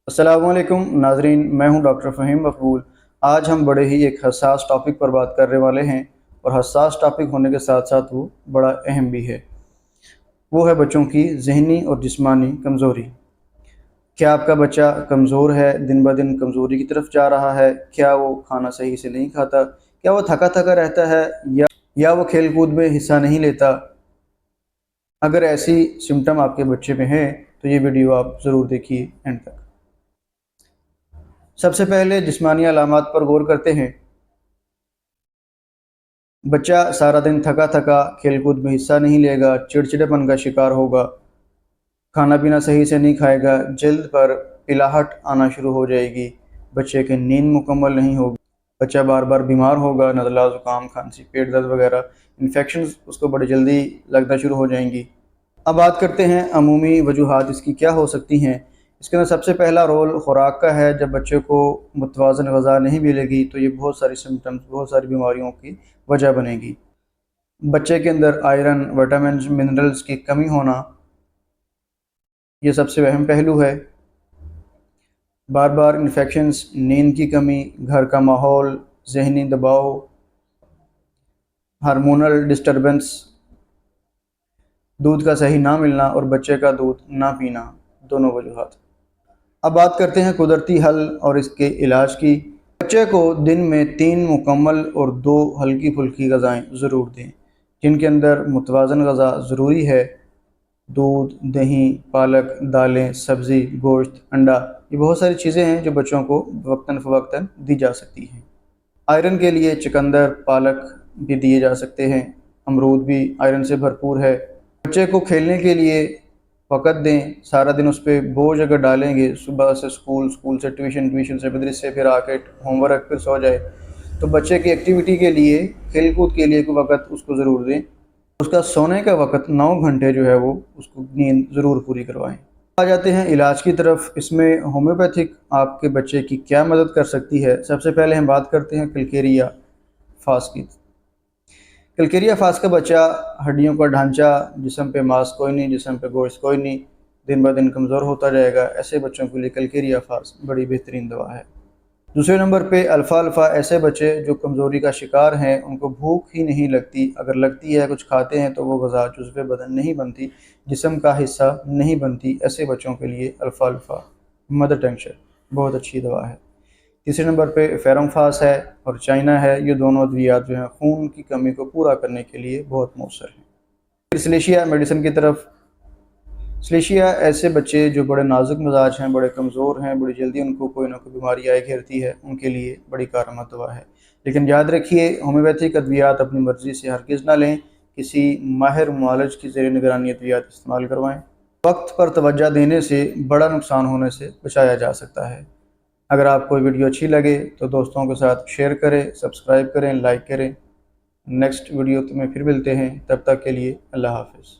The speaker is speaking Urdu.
السلام علیکم ناظرین، میں ہوں ڈاکٹر فہیم مقبول۔ آج ہم بڑے ہی ایک حساس ٹاپک پر بات کرنے والے ہیں، اور حساس ٹاپک ہونے کے ساتھ ساتھ وہ بڑا اہم بھی ہے۔ وہ ہے بچوں کی ذہنی اور جسمانی کمزوری۔ کیا آپ کا بچہ کمزور ہے، دن بہ دن کمزوری کی طرف جا رہا ہے؟ کیا وہ کھانا صحیح سے نہیں کھاتا؟ کیا وہ تھکا تھکا رہتا ہے یا وہ کھیل کود میں حصہ نہیں لیتا؟ اگر ایسی سمٹم آپ کے بچے میں ہیں تو یہ ویڈیو آپ ضرور دیکھیے اینڈ تک۔ سب سے پہلے جسمانی علامات پر غور کرتے ہیں۔ بچہ سارا دن تھکا تھکا، کھیل کود میں حصہ نہیں لے گا، چڑچڑاپن کا شکار ہوگا، کھانا پینا صحیح سے نہیں کھائے گا، جلد پر پلاہٹ آنا شروع ہو جائے گی، بچے کی نیند مکمل نہیں ہوگی، بچہ بار بار بیمار ہوگا، نزلہ زکام، کھانسی، پیٹ درد وغیرہ انفیکشنز اس کو بڑی جلدی لگنا شروع ہو جائیں گی۔ اب بات کرتے ہیں عمومی وجوہات اس کی کیا ہو سکتی ہیں۔ اس کے اندر سب سے پہلا رول خوراک کا ہے۔ جب بچے کو متوازن غذا نہیں ملے گی تو یہ بہت ساری سمٹمز، بہت ساری بیماریوں کی وجہ بنے گی۔ بچے کے اندر آئرن، وٹامنز، منرلز کی کمی ہونا، یہ سب سے اہم پہلو ہے۔ بار بار انفیکشنز، نیند کی کمی، گھر کا ماحول، ذہنی دباؤ، ہارمونل ڈسٹربنس، دودھ کا صحیح نہ ملنا اور بچے کا دودھ نہ پینا، دونوں وجوہات۔ اب بات کرتے ہیں قدرتی حل اور اس کے علاج کی۔ بچے کو دن میں 3 مکمل اور 2 ہلکی پھلکی غذائیں ضرور دیں، جن کے اندر متوازن غذا ضروری ہے۔ دودھ، دہی، پالک، دالیں، سبزی، گوشت، انڈا، یہ بہت ساری چیزیں ہیں جو بچوں کو وقتاً فوقتاً دی جا سکتی ہیں۔ آئرن کے لیے چقندر، پالک بھی دیے جا سکتے ہیں، امرود بھی آئرن سے بھرپور ہے۔ بچے کو کھیلنے کے لیے وقت دیں، سارا دن اس پہ بوجھ اگر ڈالیں گے، صبح سے اسکول سے ٹیوشن سے مدرسے، پھر آ کے ہوم ورک، پھر سو جائے، تو بچے کی ایکٹیویٹی کے لیے، کھیل کود کے لیے کوئی وقت اس کو ضرور دیں۔ اس کا سونے کا وقت 9 گھنٹے جو ہے وہ اس کو نیند ضرور پوری کروائیں۔ آ جاتے ہیں علاج کی طرف۔ اس میں ہومیوپیتھک آپ کے بچے کی کیا مدد کر سکتی ہے؟ سب سے پہلے ہم بات کرتے ہیں کلکیریا فاس کی۔ کلکیریا فاس کا بچہ، ہڈیوں کا ڈھانچہ، جسم پہ ماس کوئی نہیں، جسم پہ گوشت کوئی نہیں، دن بہ دن کمزور ہوتا جائے گا، ایسے بچوں کے لیے کلکیریا فاس بڑی بہترین دوا ہے۔ دوسرے نمبر پہ الفا۔ ایسے بچے جو کمزوری کا شکار ہیں، ان کو بھوک ہی نہیں لگتی، اگر لگتی ہے کچھ کھاتے ہیں تو وہ غذا جزو بدن نہیں بنتی، جسم کا حصہ نہیں بنتی، ایسے بچوں کے لیے الفا مدر ٹنکچر بہت اچھی دوا ہے۔ تیسرے نمبر پہ فیرم فاس ہے اور چائنا ہے۔ یہ دونوں ادویات جو ہیں خون کی کمی کو پورا کرنے کے لیے بہت مؤثر ہیں۔ پھر سلیشیا میڈیسن کی طرف۔ سلیشیا ایسے بچے جو بڑے نازک مزاج ہیں، بڑے کمزور ہیں، بڑی جلدی ان کو کوئی نہ کوئی بیماری آئے گھیرتی ہے، ان کے لیے بڑی کارآمد دوا ہے۔ لیکن یاد رکھیے، ہومیوپیتھک ادویات اپنی مرضی سے ہرگز نہ لیں، کسی ماہر معالج کی زیر نگرانی ادویات استعمال کروائیں۔ وقت پر توجہ دینے سے بڑا نقصان ہونے سے بچایا جا سکتا ہے۔ اگر آپ کو ویڈیو اچھی لگے تو دوستوں کے ساتھ شیئر کریں، سبسکرائب کریں، لائک کریں۔ نیکسٹ ویڈیو میں پھر ملتے ہیں، تب تک کے لیے اللہ حافظ۔